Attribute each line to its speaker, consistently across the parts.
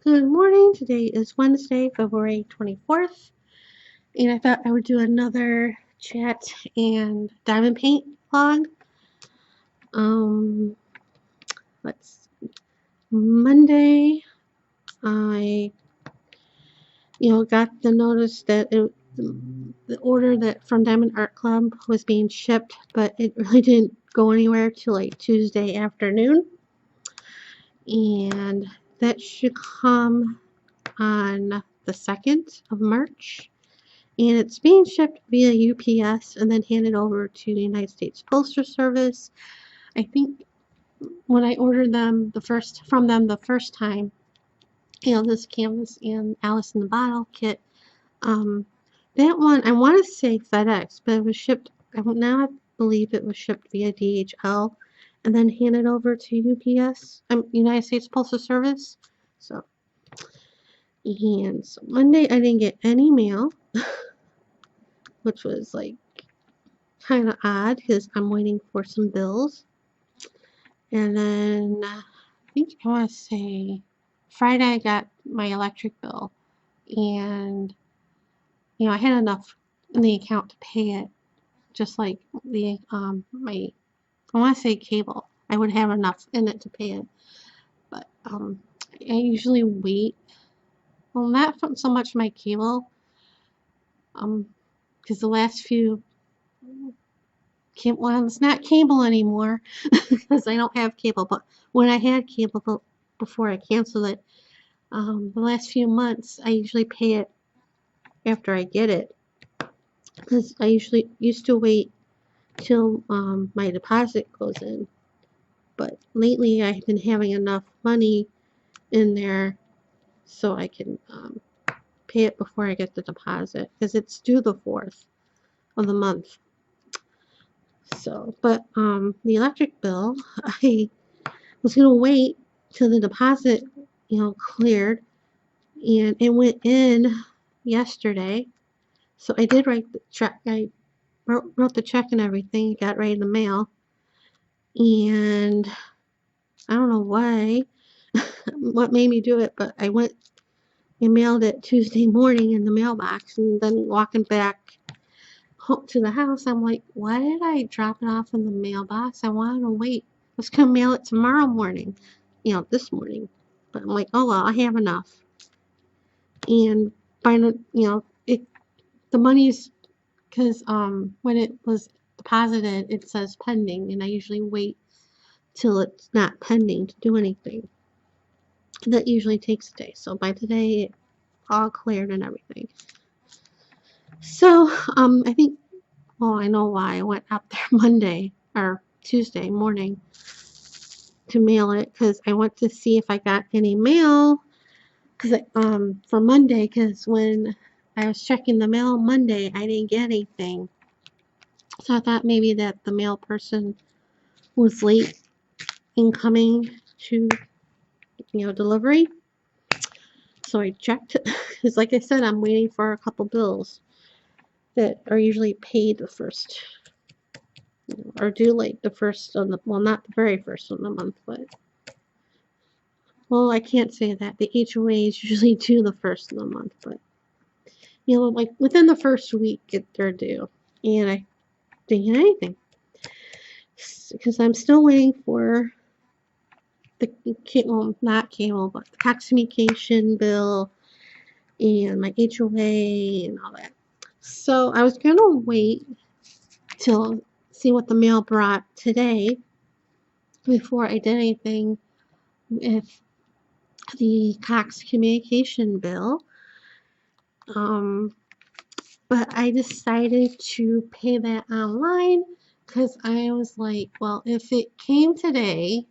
Speaker 1: Good morning. Today is Wednesday, February 24th, and I thought I would do another chat and diamond paint vlog. Um, let's Monday, I got the notice that the order that from Diamond Art Club was being shipped, but it really didn't go anywhere till like Tuesday afternoon, and that should come on the 2nd of March. And it's being shipped via UPS and then handed over to the United States Postal Service. I think when I ordered them from them the first time, this canvas and Alice in the Bottle kit, that one I want to say FedEx, but it was shipped. Now I believe it was shipped via DHL and then handed over to UPS, United States Postal Service. So Monday I didn't get any mail, which was like kind of odd because I'm waiting for some bills. And then I think I want to say Friday I got my electric bill, and I had enough in the account to pay it, just like the my I want to say cable. I would have enough in it to pay it, but I usually wait. Well, not from so much my cable, because the last few well, it's not cable anymore because I don't have cable. But when I had cable before I canceled it, the last few months I usually pay it after I get it because I usually used to wait till my deposit goes in. But lately I've been having enough money in there so I can pay it before I get the deposit because it's due the 4th of the month. So, but the electric bill, I was gonna wait till the deposit, cleared, and it went in yesterday. So I did write the check. I wrote the check and everything. It got right in the mail, and I don't know why, what made me do it, but I went and mailed it Tuesday morning in the mailbox, and then walking back home to the house, I'm like, why did I drop it off in the mailbox? I wanted to wait. I was gonna mail it tomorrow morning, this morning. But I'm like, oh well, I have enough. And by the money's because when it was deposited, it says pending, and I usually wait till it's not pending to do anything. That usually takes a day. So by today, it all cleared and everything. So I think, well, I know why I went up there Monday or Tuesday morning to mail it because I went to see if I got any mail because for Monday, because when I was checking the mail Monday, I didn't get anything. So I thought maybe that the mail person was late in coming to, delivery. So I checked because, like I said, I'm waiting for a couple bills that are usually paid the first, or due like the first of the, well, not the very first of the month, but, well, I can't say that. The HOA is usually due the first of the month, but, like within the first week, they're due. And I didn't get anything because I'm still waiting for the cable, not cable, but the tax communication bill and my HOA and all that. So I was gonna wait till see what the mail brought today before I did anything with the tax communication bill. But I decided to pay that online because I was like, well, if it came today,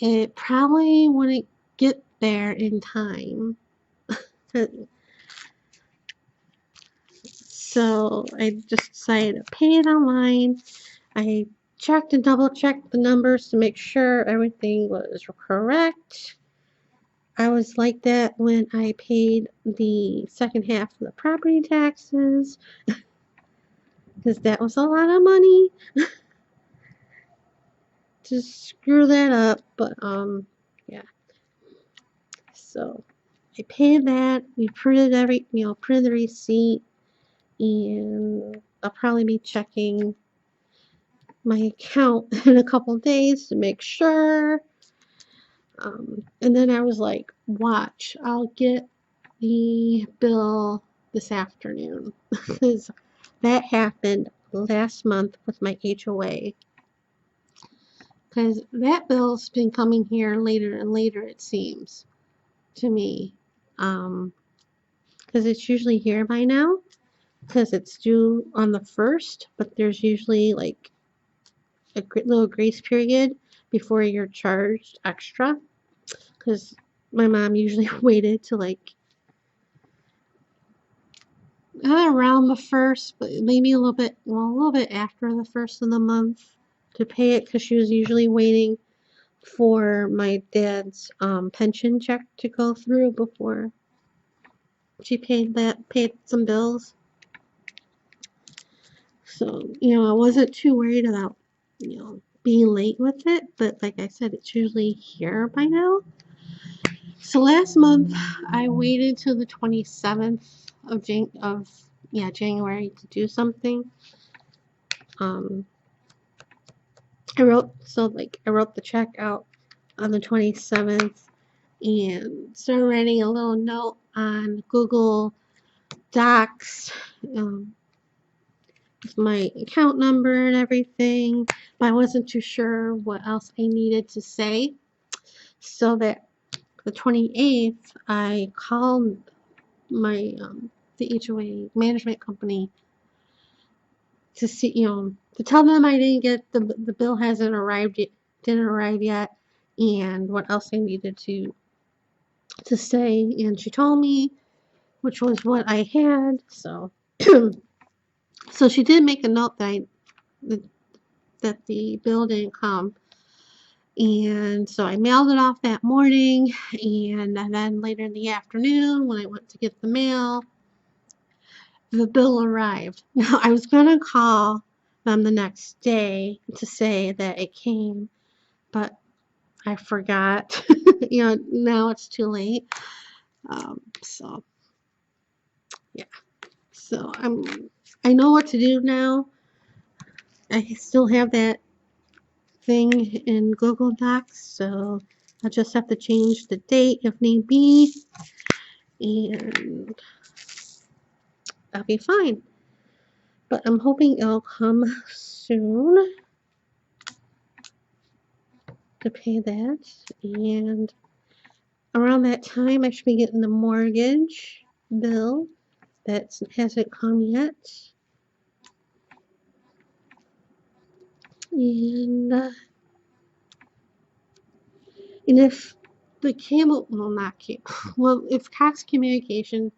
Speaker 1: it probably wouldn't get there in time. So I just decided to pay it online. I checked and double checked the numbers to make sure everything was correct. I was like that when I paid the second half of the property taxes because that was a lot of money to screw that up. But yeah. So I paid that. We printed printed the receipt, and I'll probably be checking my account in a couple days to make sure. And then I was like, watch, I'll get the bill this afternoon because that happened last month with my HOA. Because that bill's been coming here later and later, it seems to me. Because it's usually here by now, because it's due on the 1st, but there's usually like a little grace period before you're charged extra. Because my mom usually waited to like around the 1st, but maybe a little bit after the 1st of the month to pay it, because she was usually waiting for my dad's pension check to go through before she paid some bills. So, I wasn't too worried about, being late with it, but like I said, it's usually here by now. So last month I waited till the 27th of January to do something. I wrote the check out on the 27th and started writing a little note on Google Docs with my account number and everything, but I wasn't too sure what else I needed to say. So that the 28th, I called my the HOA management company to see, to tell them I didn't get the bill hasn't arrived yet, didn't arrive yet, and what else I needed to say. And she told me, which was what I had. So, so she did make a note that the bill didn't come. And so I mailed it off that morning, and then later in the afternoon, when I went to get the mail, the bill arrived. Now, I was going to call them the next day to say that it came, but I forgot. Now it's too late. So, yeah. So, I know what to do now. I still have that thing in Google Docs, so I'll just have to change the date if need be, and I'll be fine. But I'm hoping it'll come soon to pay that, and around that time I should be getting the mortgage bill that hasn't come yet. And if the cable, well, not cable, well, if Cox Communication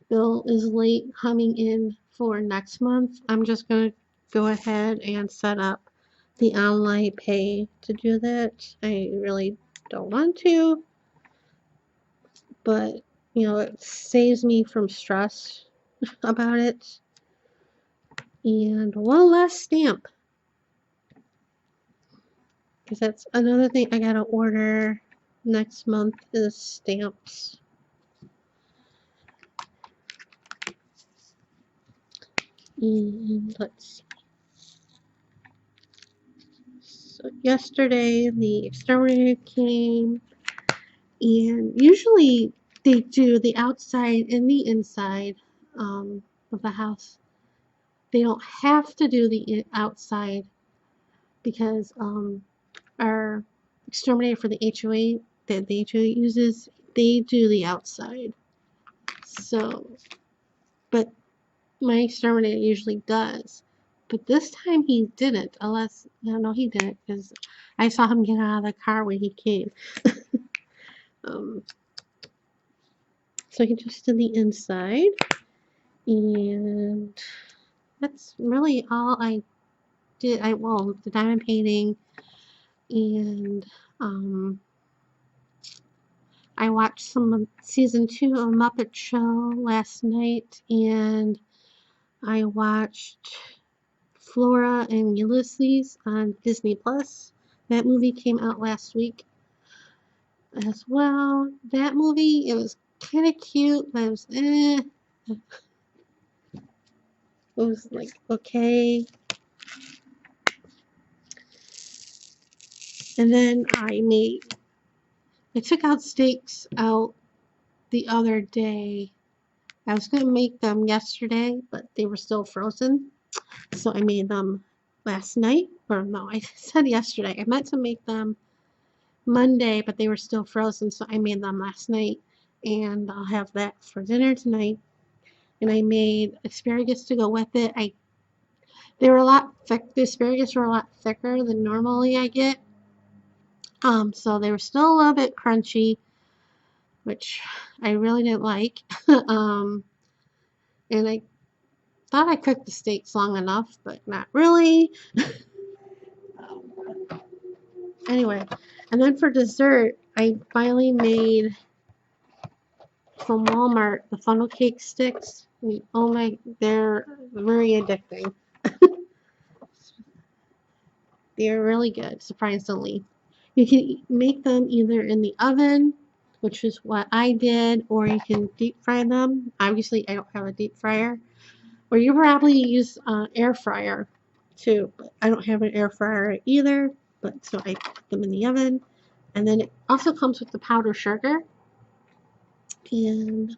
Speaker 1: bill is late coming in for next month, I'm just going to go ahead and set up the online pay to do that. I really don't want to, but it saves me from stress about it. And one less stamp, because that's another thing I gotta order next month is stamps. And let's see. So yesterday the exterminator came, and usually they do the outside and the inside of the house. They don't have to do the outside because our exterminator for the HOA that the HOA uses, they do the outside. So, but my exterminator usually does. But this time he didn't, unless, no, he didn't, because I saw him get out of the car when he came. um, so he just did the inside, and that's really all I did. Well, the diamond painting, and I watched some of season 2 of Muppet Show last night, and I watched Flora and Ulysses on Disney Plus. That movie came out last week. as well. That movie, it was kind of cute, but it was It was like okay. And then I took out steaks out the other day. I was gonna make them yesterday, but they were still frozen. So I made them last night. Or no, I said yesterday. I meant to make them Monday, but they were still frozen, so I made them last night. And I'll have that for dinner tonight. And I made asparagus to go with it. They were a lot thick. The asparagus were a lot thicker than normally I get. So they were still a little bit crunchy, which I really didn't like. um, and I thought I cooked the steaks long enough, but not really. Anyway, and then for dessert, I finally made from Walmart the funnel cake sticks. Oh my, they're very addicting. They're really good, surprisingly. You can make them either in the oven, which is what I did, or you can deep fry them. Obviously, I don't have a deep fryer. Or you probably use air fryer too, but I don't have an air fryer either. But so I put them in the oven, and then it also comes with the powdered sugar, and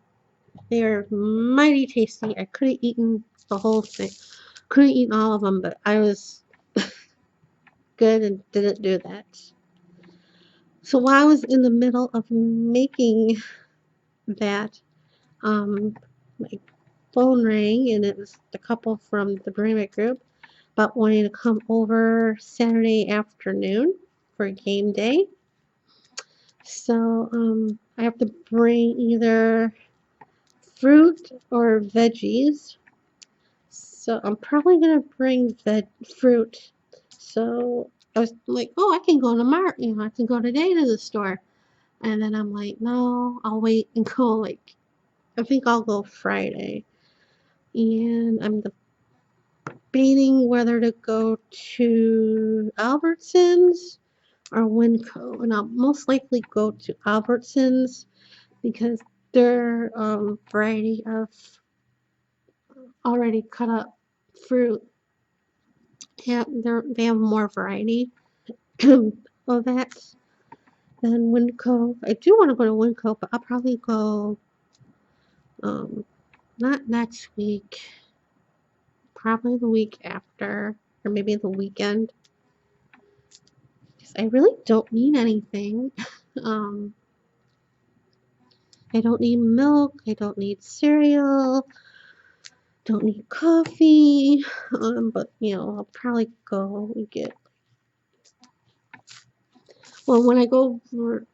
Speaker 1: they are mighty tasty. I could have eaten the whole thing, could have eaten all of them, but I was good and didn't do that. So while I was in the middle of making that, my phone rang, and it was the couple from the Bremit group about wanting to come over Saturday afternoon for game day. So I have to bring either fruit or veggies. So I'm probably gonna bring the fruit. So I was like, oh, I can go tomorrow. I can go today to the store. And then I'm like, no, I'll wait and go. Like, I think I'll go Friday. And I'm debating whether to go to Albertsons or Winco, and I'll most likely go to Albertsons because their variety of already cut up fruit, they have more variety of that than Winco. I do want to go to Winco, but I'll probably go um, not next week, probably the week after, or maybe the weekend. Because I really don't need anything. um, I don't need milk. I don't need cereal. Don't need coffee. But I'll probably go and get. Well, when I go to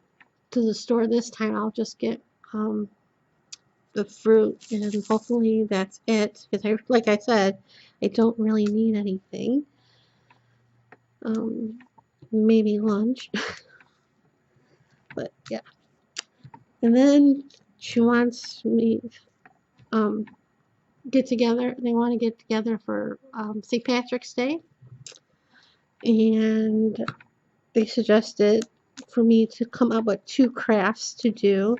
Speaker 1: the store this time, I'll just get the fruit, and hopefully that's it. Because like I said, I don't really need anything. Um, maybe lunch, but yeah. And then she wants me um get together. They want to get together for St. Patrick's Day, and they suggested for me to come up with 2 crafts to do.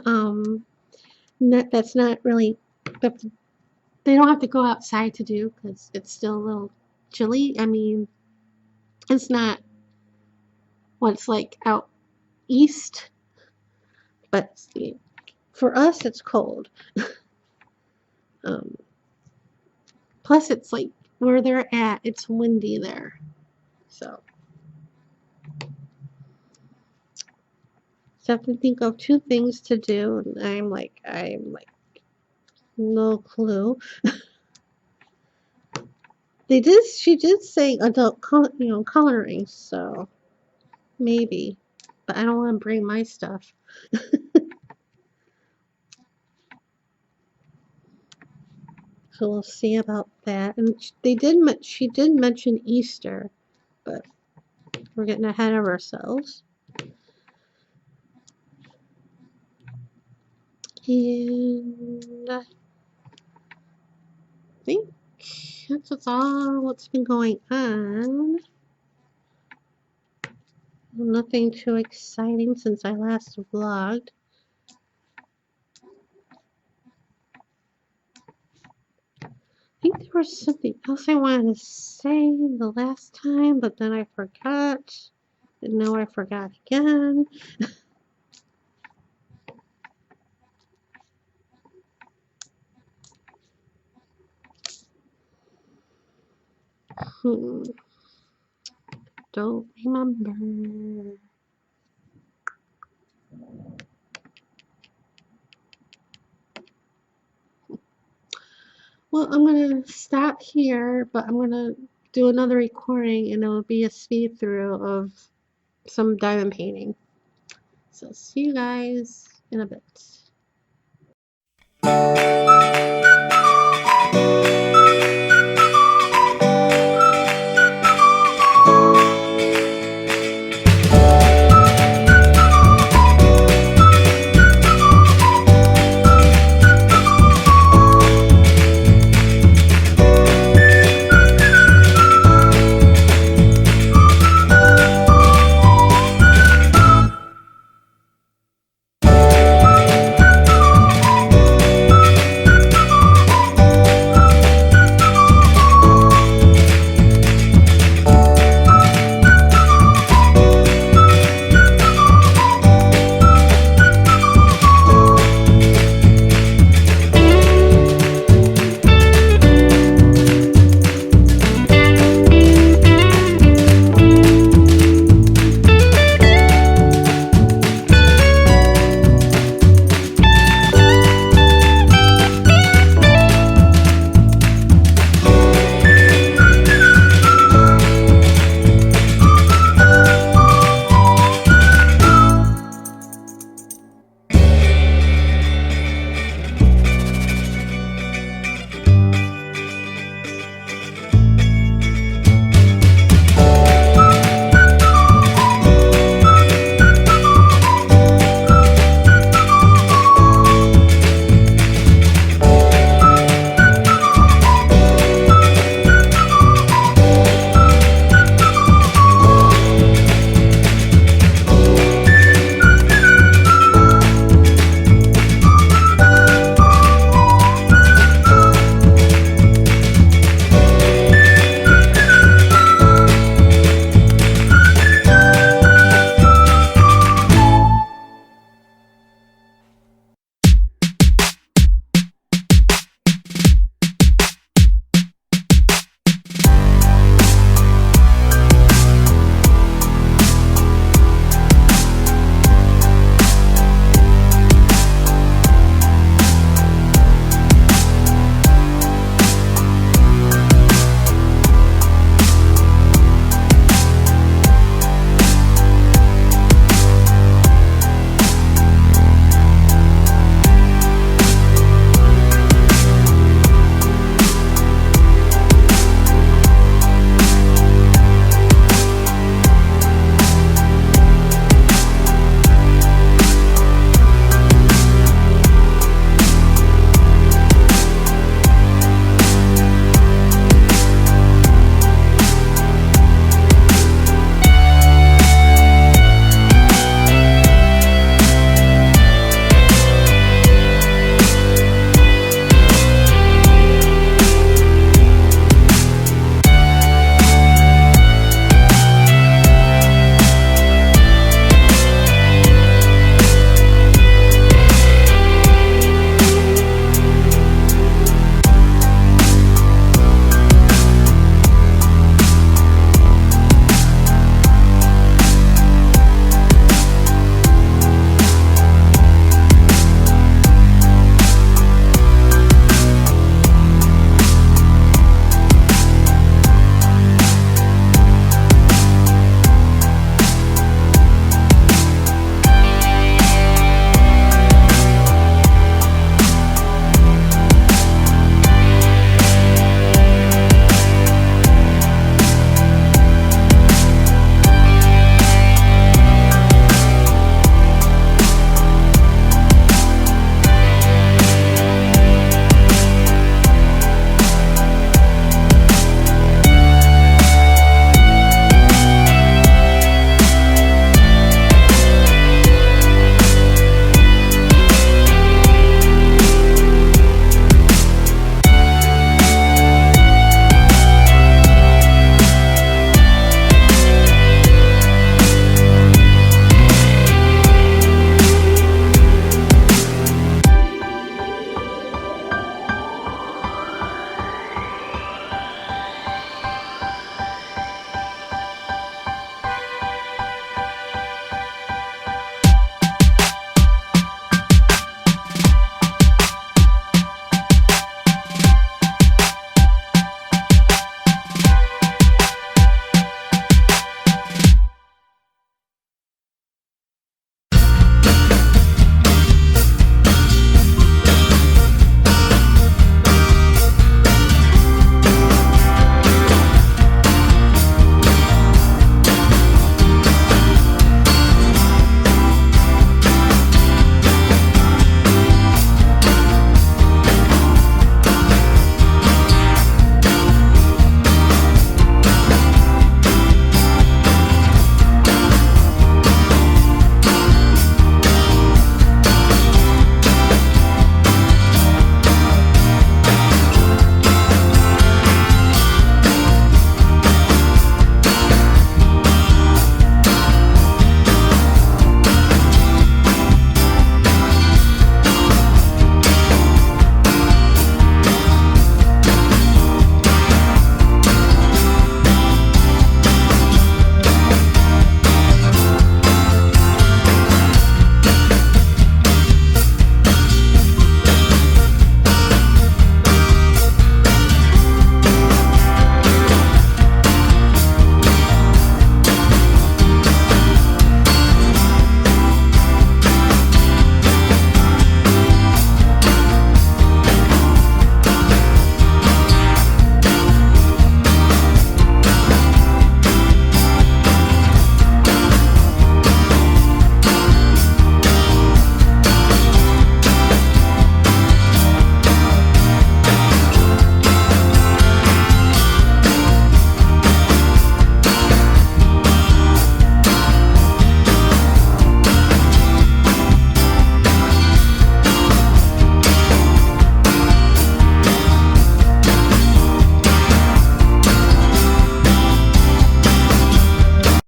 Speaker 1: Um, that's not really, they don't have to go outside to do because it's still a little chilly. I mean, it's not what it's like out east, but for us, it's cold. Um, Plus, it's like where they're at, it's windy there. So, I have to think of 2 things to do, and I'm like, no clue. She did say adult, coloring, so maybe. But I don't want to bring my stuff. So we'll see about that. And she did mention Easter, but we're getting ahead of ourselves. And I think that's all what's been going on. Nothing too exciting since I last vlogged. I think there was something else I wanted to say the last time, but then I forgot. And now I forgot again. Don't remember. Well, I'm going to stop here, but I'm going to do another recording and it'll be a speed through of some diamond painting. So see you guys in a bit.